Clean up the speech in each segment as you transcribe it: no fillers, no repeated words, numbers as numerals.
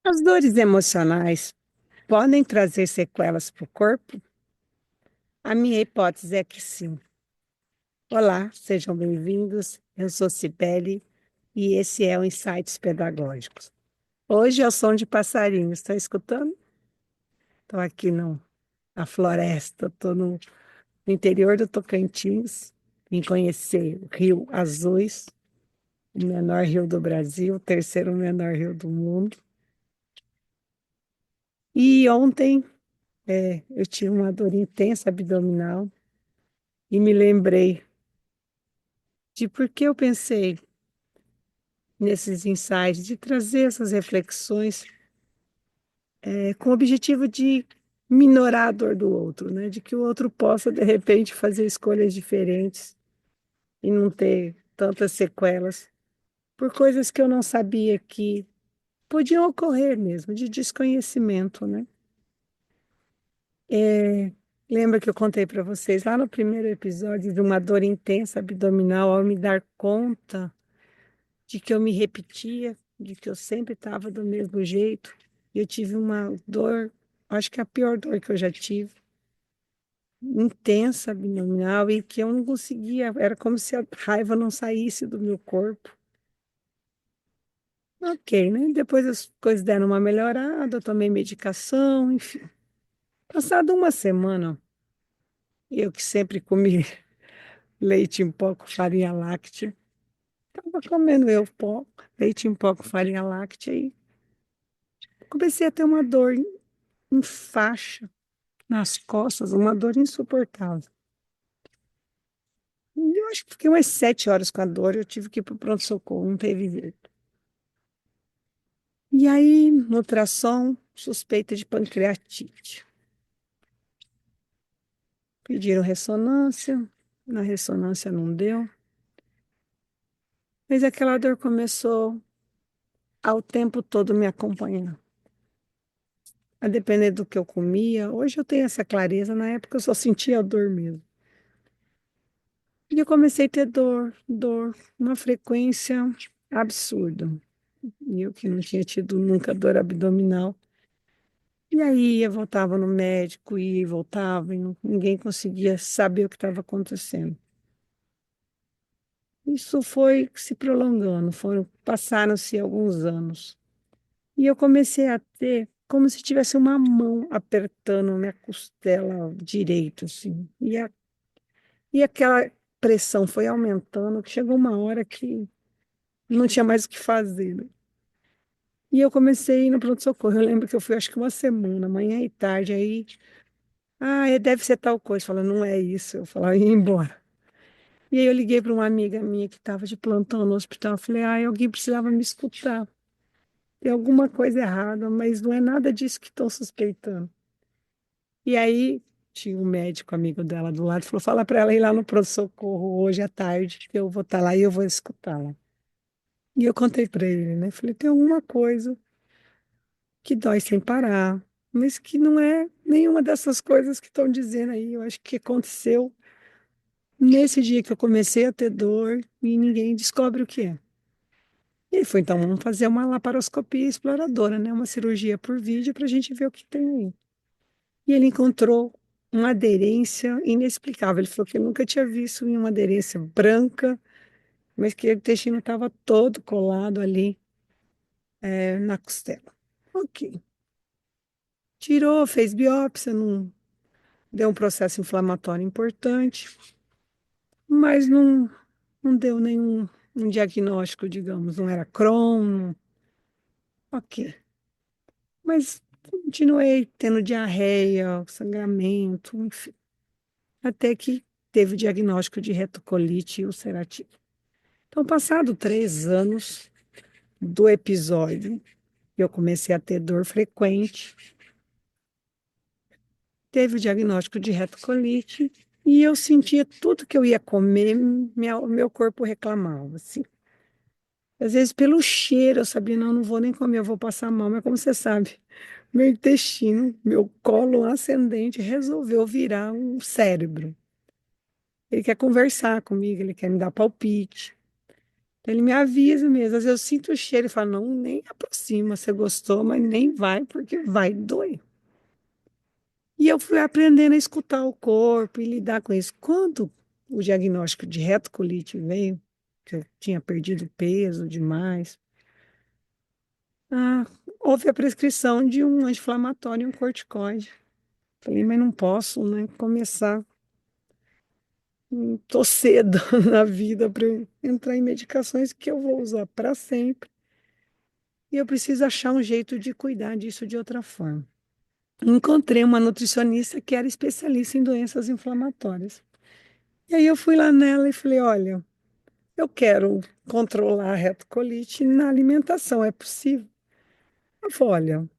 As dores emocionais podem trazer sequelas para o corpo? A minha hipótese é que sim. Olá, sejam bem-vindos. Eu sou Cibele e esse é o Insights Pedagógicos. Hoje é o som de passarinhos. Estão escutando? Estou aqui na floresta, estou no interior do Tocantins. Vim conhecer o Rio Azuis, o menor rio do Brasil, o terceiro menor rio do mundo. E ontem eu tive uma dor intensa abdominal. E me lembrei de por que eu pensei nesses insights, de trazer essas reflexões com o objetivo de minorar a dor do outro, né? De que o outro possa, de repente, fazer escolhas diferentes e não ter tantas sequelas por coisas que eu não sabia que podiam ocorrer mesmo, de desconhecimento, né? É, lembra que eu contei para vocês lá no primeiro episódio de uma dor intensa abdominal ao me dar conta de que eu me repetia, de que eu sempre estava do mesmo jeito. E eu tive uma dor, acho que a pior dor que eu já tive, intensa, abdominal, e que eu não conseguia, era como se a raiva não saísse do meu corpo. Ok, né? Depois as coisas deram uma melhorada, eu tomei medicação, enfim. Passada uma semana, eu que sempre comi leite em pó com farinha láctea, estava comendo eu pó, leite em pó com farinha láctea, e comecei a ter uma dor em faixa nas costas, uma dor insuportável. E eu acho que fiquei umas 7 horas com a dor, eu tive que ir para o pronto-socorro, não teve jeito. E aí, no ultrassom, suspeita de pancreatite. Pediram ressonância, na ressonância não deu, mas aquela dor começou ao tempo todo me acompanhar. A depender do que eu comia, hoje eu tenho essa clareza, na época eu só sentia a dor mesmo. E eu comecei a ter dor, uma frequência absurda. E eu que não tinha tido nunca dor abdominal. E aí eu voltava no médico, ia e voltava, e ninguém conseguia saber o que estava acontecendo. Isso foi se prolongando, passaram-se alguns anos. E eu comecei a ter como se tivesse uma mão apertando minha costela direita, assim. E aquela pressão foi aumentando, que chegou uma hora que não tinha mais o que fazer, né? E eu comecei a ir no pronto-socorro. Eu lembro que eu fui, acho que uma semana, manhã e tarde. Aí, deve ser tal coisa. Falando, não é isso. Eu falava, ia embora. E aí eu liguei para uma amiga minha que estava de plantão no hospital. Eu falei, alguém precisava me escutar. Tem alguma coisa errada, mas não é nada disso que estão suspeitando. E aí tinha um médico amigo dela do lado, falou, fala para ela ir lá no pronto-socorro hoje à tarde, que eu vou estar lá e eu vou escutá-la. E eu contei para ele, né? Falei, tem alguma coisa que dói sem parar, mas que não é nenhuma dessas coisas que estão dizendo aí. Eu acho que aconteceu nesse dia que eu comecei a ter dor e ninguém descobre o que é. E ele foi, então, vamos fazer uma laparoscopia exploradora, né? Uma cirurgia por vídeo para a gente ver o que tem aí. E ele encontrou uma aderência inexplicável. Ele falou que nunca tinha visto uma aderência branca, mas que o intestino estava todo colado ali, na costela. Ok. Tirou, fez biópsia, não deu um processo inflamatório importante, mas não deu nenhum um diagnóstico, digamos, não era Crohn, ok. Mas continuei tendo diarreia, sangramento, enfim, até que teve o diagnóstico de retocolite ulcerativa. Então, passado 3 anos do episódio, eu comecei a ter dor frequente, teve o diagnóstico de retocolite, e eu sentia tudo que eu ia comer, meu corpo reclamava, assim. Às vezes, pelo cheiro, eu sabia, não vou nem comer, eu vou passar mal. Mas como você sabe, meu intestino, meu colo ascendente resolveu virar um cérebro. Ele quer conversar comigo, ele quer me dar palpite. Ele me avisa mesmo. Às vezes eu sinto o cheiro e falo, não, nem aproxima. Você gostou, mas nem vai, porque vai doer. E eu fui aprendendo a escutar o corpo e lidar com isso. Quando o diagnóstico de retocolite veio, que eu tinha perdido peso demais, ah, houve a prescrição de um anti-inflamatório e um corticoide. Falei, mas não posso, né, começar. Tô cedo na vida para entrar em medicações que eu vou usar para sempre. E eu preciso achar um jeito de cuidar disso de outra forma. Encontrei uma nutricionista que era especialista em doenças inflamatórias. E aí eu fui lá nela e falei: olha, eu quero controlar a retocolite na alimentação, é possível? Ela falou: olha,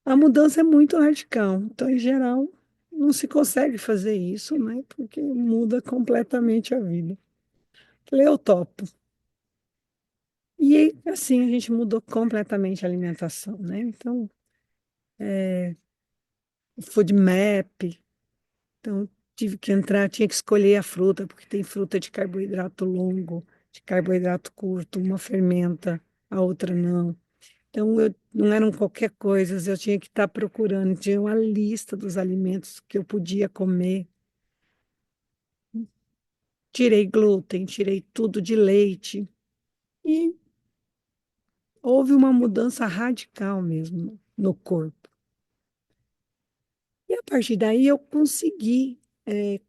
a mudança é muito radical, então, em geral, não se consegue fazer isso, né? Porque muda completamente a vida. Falei: eu topo. E aí, assim, a gente mudou completamente a alimentação, né? Então, food map, então tive que entrar, tinha que escolher a fruta, porque tem fruta de carboidrato longo, de carboidrato curto, uma fermenta, a outra não. Então, não eram qualquer coisa, eu tinha que estar procurando, tinha uma lista dos alimentos que eu podia comer. Tirei glúten, tirei tudo de leite. E houve uma mudança radical mesmo no corpo. E a partir daí eu consegui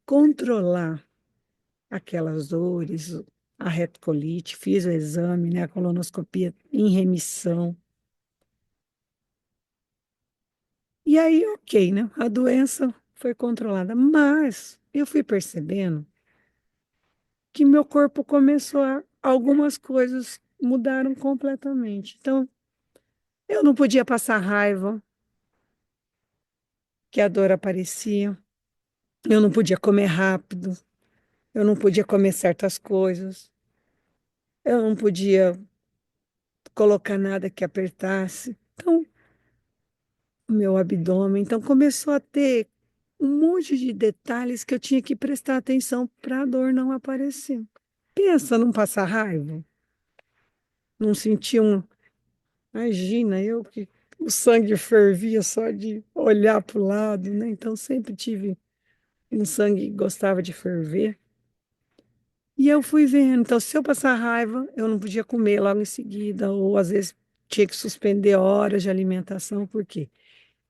controlar aquelas dores, a retocolite, fiz o exame, né, a colonoscopia em remissão. E aí, ok, né? A doença foi controlada, mas eu fui percebendo que meu corpo começou a, algumas coisas mudaram completamente. Então, eu não podia passar raiva, que a dor aparecia. Eu não podia comer rápido, eu não podia comer certas coisas, eu não podia colocar nada que apertasse. Então, o meu abdômen, então começou a ter um monte de detalhes que eu tinha que prestar atenção para a dor não aparecer. Pensa, não passar raiva, não sentir um. Imagina, eu que o sangue fervia só de olhar para o lado, né? Então sempre tive um sangue que gostava de ferver. E eu fui vendo, então se eu passar raiva, eu não podia comer logo em seguida, ou às vezes tinha que suspender horas de alimentação, por quê?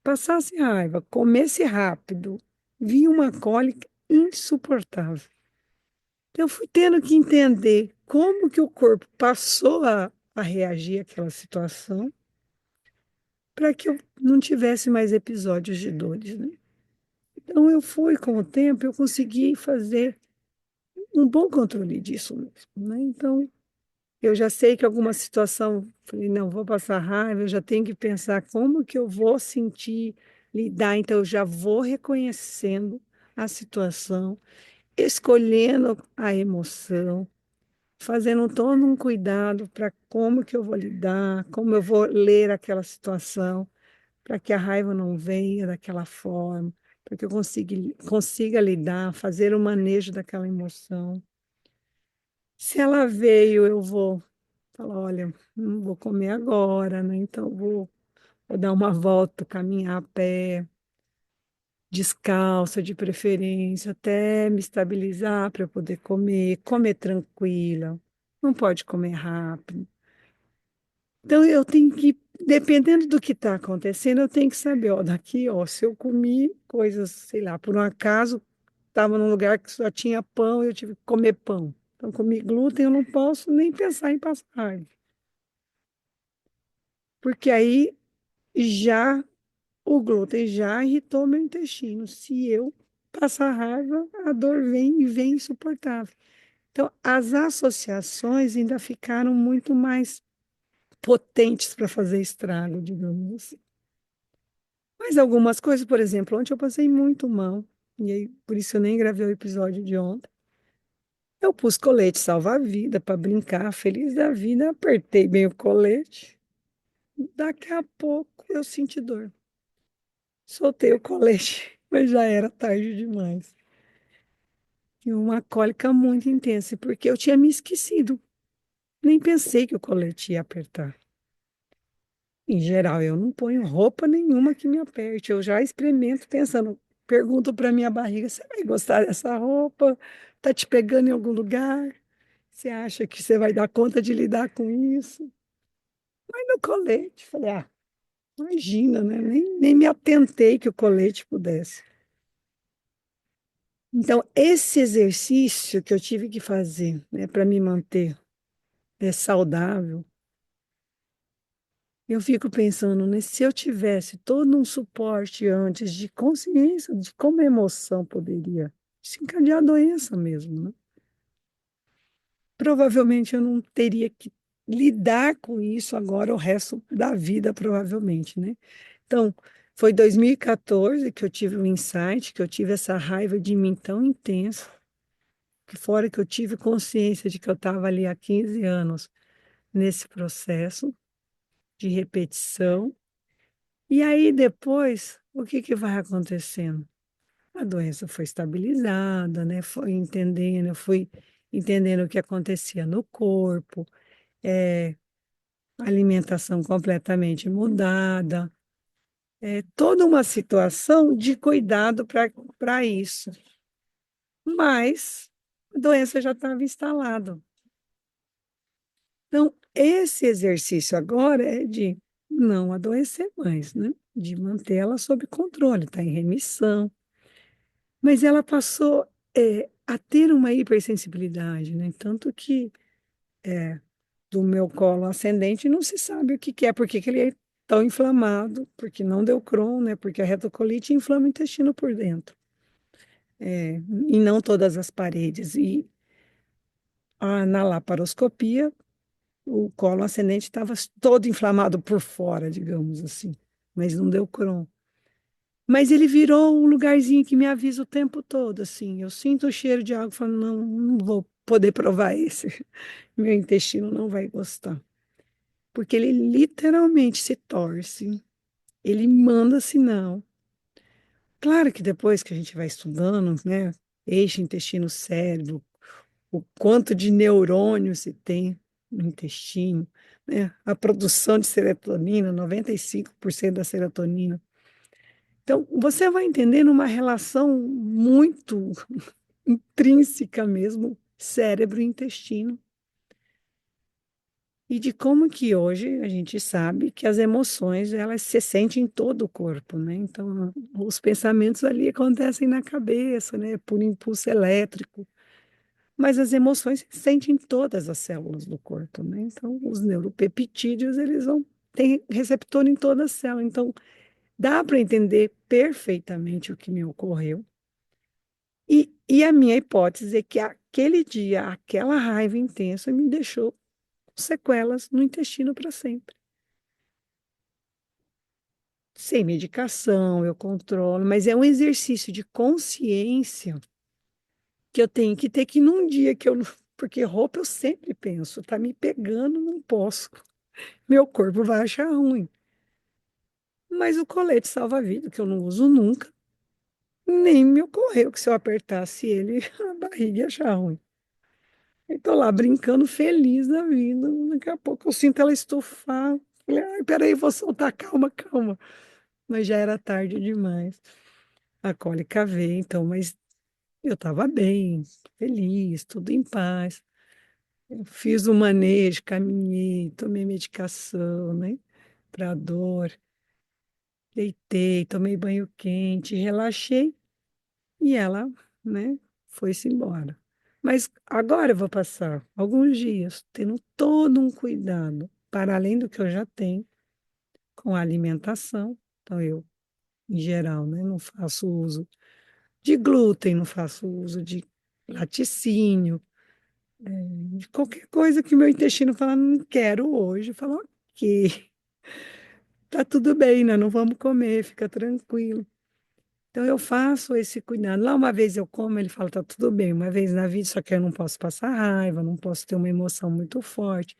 Passasse raiva, comesse rápido, vinha uma cólica insuportável. Então, eu fui tendo que entender como que o corpo passou a reagir àquela situação para que eu não tivesse mais episódios de dores, né? Então, eu fui, com o tempo, eu consegui fazer um bom controle disso mesmo, né? Então, eu já sei que alguma situação, falei, não, vou passar raiva, eu já tenho que pensar como que eu vou sentir, lidar, então eu já vou reconhecendo a situação, escolhendo a emoção, fazendo todo um cuidado para como que eu vou lidar, como eu vou ler aquela situação, para que a raiva não venha daquela forma, para que eu consiga lidar, fazer o manejo daquela emoção. Se ela veio, eu vou falar, olha, não vou comer agora, né? Então vou dar uma volta, caminhar a pé, descalça de preferência, até me estabilizar para eu poder comer tranquila. Não pode comer rápido. Então eu tenho que, dependendo do que está acontecendo, eu tenho que saber, ó, daqui, ó, se eu comi coisas, sei lá, por um acaso estava num lugar que só tinha pão, eu tive que comer pão. Então, comi glúten, eu não posso nem pensar em passar raiva. Porque aí já o glúten já irritou meu intestino. Se eu passar raiva, a dor vem e vem insuportável. Então, as associações ainda ficaram muito mais potentes para fazer estrago, digamos assim. Mas algumas coisas, por exemplo, ontem eu passei muito mal, e aí, por isso eu nem gravei o episódio de ontem. Eu pus colete salva-vida para brincar, feliz da vida, apertei bem o colete. Daqui a pouco eu senti dor. Soltei o colete, mas já era tarde demais. E uma cólica muito intensa, porque eu tinha me esquecido. nem pensei que o colete ia apertar. Em geral, eu não ponho roupa nenhuma que me aperte. Eu já experimento pensando, pergunto para minha barriga: você vai gostar dessa roupa? Tá te pegando em algum lugar? Você acha que você vai dar conta de lidar com isso? Mas no colete, falei: ah, imagina, né? Nem me atentei que o colete pudesse. Então, esse exercício que eu tive que fazer, né, para me manter saudável, eu fico pensando, né, se eu tivesse todo um suporte antes de consciência de como a emoção poderia desencadear a doença mesmo, né? Provavelmente eu não teria que lidar com isso agora o resto da vida, provavelmente, né? Então, foi 2014 que eu tive um insight, que eu tive essa raiva de mim tão intensa, que fora que eu tive consciência de que eu estava ali há 15 anos nesse processo de repetição. E aí depois, o que que vai acontecendo? A doença foi estabilizada, né? Foi entendendo, eu fui entendendo o que acontecia no corpo, é, alimentação completamente mudada, toda uma situação de cuidado para isso. Mas a doença já estava instalada. Então, esse exercício agora é de não adoecer mais, né? De mantê-la sob controle, está em remissão. Mas ela passou, a ter uma hipersensibilidade, né? Tanto que do meu colo ascendente não se sabe o que que é, porque que ele é tão inflamado, porque não deu Crohn, né? Porque a retocolite inflama o intestino por dentro, e não todas as paredes. E na laparoscopia, o colo ascendente estava todo inflamado por fora, digamos assim, mas não deu Crohn. Mas ele virou um lugarzinho que me avisa o tempo todo, assim. Eu sinto o cheiro de água e falo, não, não vou poder provar esse. Meu intestino não vai gostar. Porque ele literalmente se torce. Ele manda sinal. Claro que depois que a gente vai estudando, né? Eixo intestino-cérebro, o quanto de neurônio se tem no intestino, né? A produção de serotonina, 95% da serotonina. Então, você vai entendendo uma relação muito intrínseca mesmo, cérebro e intestino, e de como que hoje a gente sabe que as emoções, elas se sentem em todo o corpo, né? Então, os pensamentos ali acontecem na cabeça, né? Por impulso elétrico, mas as emoções se sentem em todas as células do corpo, né? Então, os neuropeptídeos, eles vão ter receptor em toda a célula. Então, dá para entender perfeitamente o que me ocorreu. E a minha hipótese é que aquele dia, aquela raiva intensa me deixou com sequelas no intestino para sempre. Sem medicação, eu controlo, mas é um exercício de consciência que eu tenho que ter que num dia que eu não. Porque roupa eu sempre penso, tá me pegando, não posso. Meu corpo vai achar ruim. Mas o colete salva-vida, que eu não uso nunca, nem me ocorreu que se eu apertasse ele, a barriga ia achar ruim. Eu tô lá brincando, feliz da vida. Daqui a pouco eu sinto ela estufar. Falei, ai, peraí, vou soltar, calma, calma. Mas já era tarde demais. A cólica veio, então, mas eu estava bem, feliz, tudo em paz. Eu fiz o manejo, caminhei, tomei medicação, né, para dor. Deitei, tomei banho quente, relaxei e ela, né, foi-se embora. Mas agora eu vou passar alguns dias tendo todo um cuidado, para além do que eu já tenho, com a alimentação. Então, eu, em geral, né, não faço uso de glúten, não faço uso de laticínio, de qualquer coisa que meu intestino fala, não quero hoje. Eu falo, ok, tá tudo bem, né? Não vamos comer, fica tranquilo. Então eu faço esse cuidado. Lá uma vez eu como, ele fala, tá tudo bem, uma vez na vida, só que eu não posso passar raiva, não posso ter uma emoção muito forte.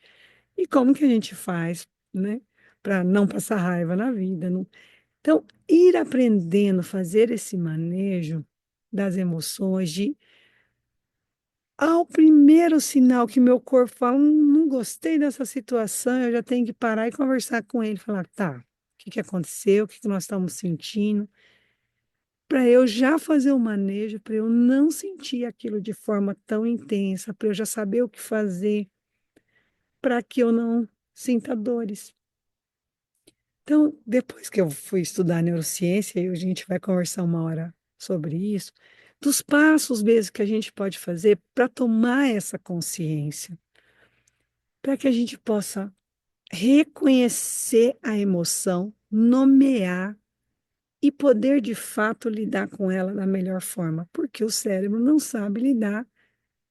E como que a gente faz, né, para não passar raiva na vida? Então, ir aprendendo, fazer esse manejo das emoções, de Ao primeiro sinal que meu corpo fala, não gostei dessa situação, eu já tenho que parar e conversar com ele, falar, tá, o que que aconteceu, o que que nós estamos sentindo, para eu já fazer o manejo, para eu não sentir aquilo de forma tão intensa, para eu já saber o que fazer, para que eu não sinta dores. Então, depois que eu fui estudar neurociência, e a gente vai conversar uma hora sobre isso, dos passos mesmo que a gente pode fazer para tomar essa consciência, para que a gente possa reconhecer a emoção, nomear e poder de fato lidar com ela da melhor forma, porque o cérebro não sabe lidar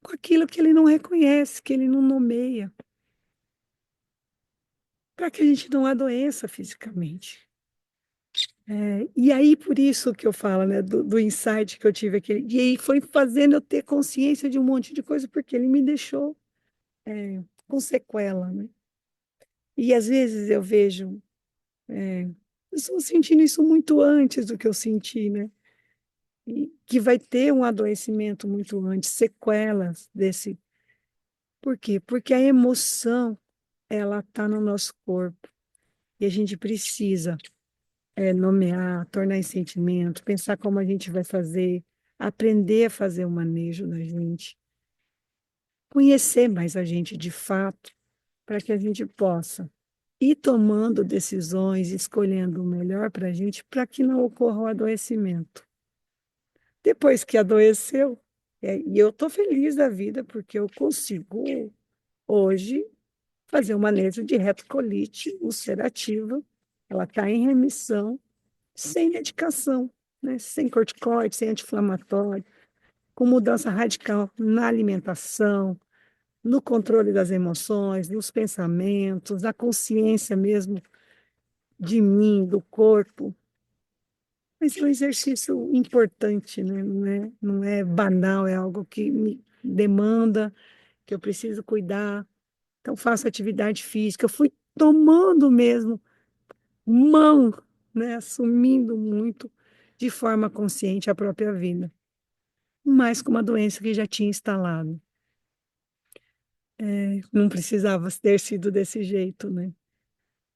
com aquilo que ele não reconhece, que ele não nomeia, para que a gente não adoeça fisicamente. E aí, por isso que eu falo, né, do insight que eu tive aquele. E aí foi fazendo eu ter consciência de um monte de coisa, porque ele me deixou com sequela, né? E às vezes eu vejo, é, eu estou sentindo isso muito antes do que eu senti, né? E que vai ter um adoecimento muito antes, sequelas desse. Por quê? Porque a emoção, ela está no nosso corpo. E a gente precisa nomear, tornar em sentimento, pensar como a gente vai fazer, aprender a fazer o manejo da gente, conhecer mais a gente de fato, para que a gente possa ir tomando decisões, escolhendo o melhor para a gente, para que não ocorra o adoecimento. Depois que adoeceu, e eu estou feliz da vida, porque eu consigo hoje fazer o manejo de retocolite ulcerativa, ela está em remissão, sem medicação, né? Sem corticoide, sem anti-inflamatório, com mudança radical na alimentação, no controle das emoções, nos pensamentos, na consciência mesmo de mim, do corpo. Mas é um exercício importante, né? Não é banal, é algo que me demanda, que eu preciso cuidar. Então, faço atividade física. Eu fui tomando mesmo mão, né? Assumindo muito de forma consciente a própria vida, mas com uma doença que já tinha instalado. Não precisava ter sido desse jeito, né?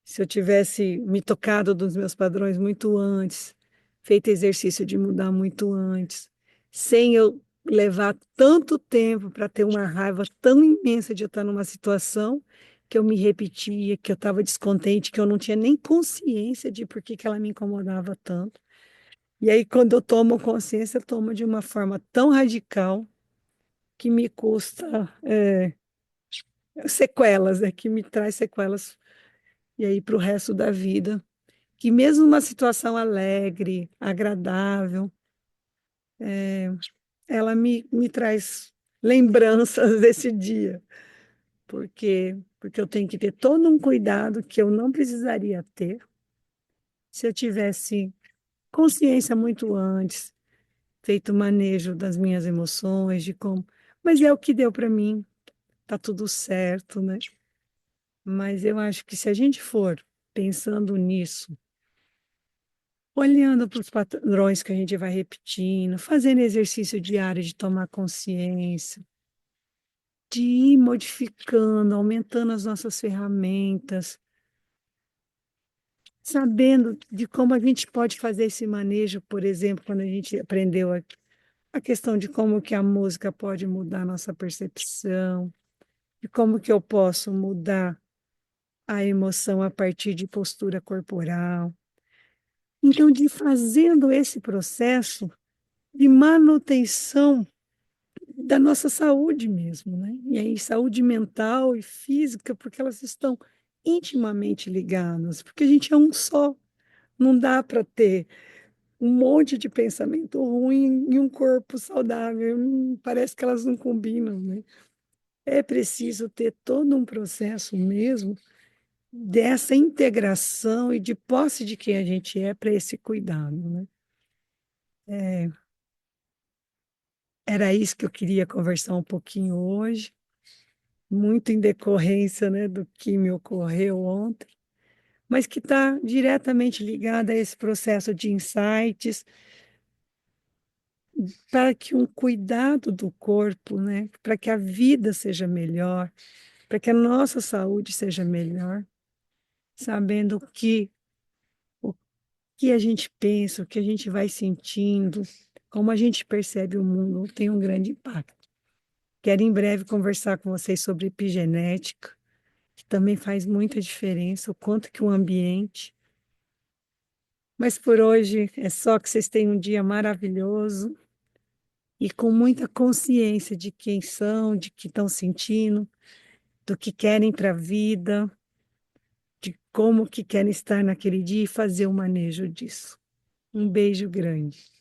Se eu tivesse me tocado dos meus padrões muito antes, feito exercício de mudar muito antes, sem eu levar tanto tempo para ter uma raiva tão imensa de eu estar numa situação que eu me repetia, que eu estava descontente, que eu não tinha nem consciência de por que que ela me incomodava tanto. E aí, quando eu tomo consciência, eu tomo de uma forma tão radical que me custa sequelas, né? Que me traz sequelas e aí para o resto da vida. Que mesmo uma situação alegre, agradável, ela me traz lembranças desse dia, porque eu tenho que ter todo um cuidado que eu não precisaria ter se eu tivesse consciência muito antes, feito o manejo das minhas emoções, de como. Mas é o que deu para mim, tá tudo certo, né? Mas eu acho que se a gente for pensando nisso, olhando para os padrões que a gente vai repetindo, fazendo exercício diário de tomar consciência, de ir modificando, aumentando as nossas ferramentas, sabendo de como a gente pode fazer esse manejo, por exemplo, quando a gente aprendeu a questão de como que a música pode mudar a nossa percepção, de como que eu posso mudar a emoção a partir de postura corporal. Então, de fazendo esse processo de manutenção da nossa saúde mesmo, né? E aí, saúde mental e física, porque elas estão intimamente ligadas, porque a gente é um só. Não dá para ter um monte de pensamento ruim em um corpo saudável. Parece que elas não combinam, né? É preciso ter todo um processo mesmo dessa integração e de posse de quem a gente é para esse cuidado, né? É, era isso que eu queria conversar um pouquinho hoje, muito em decorrência, né, do que me ocorreu ontem, mas que está diretamente ligado a esse processo de insights, para que um cuidado do corpo, né, para que a vida seja melhor, para que a nossa saúde seja melhor, sabendo o que a gente pensa, o que a gente vai sentindo, como a gente percebe o mundo, tem um grande impacto. Quero em breve conversar com vocês sobre epigenética, que também faz muita diferença, o quanto que o ambiente. Mas por hoje é só que vocês tenham um dia maravilhoso e com muita consciência de quem são, de que estão sentindo, do que querem para a vida, de como que querem estar naquele dia e fazer o manejo disso. Um beijo grande.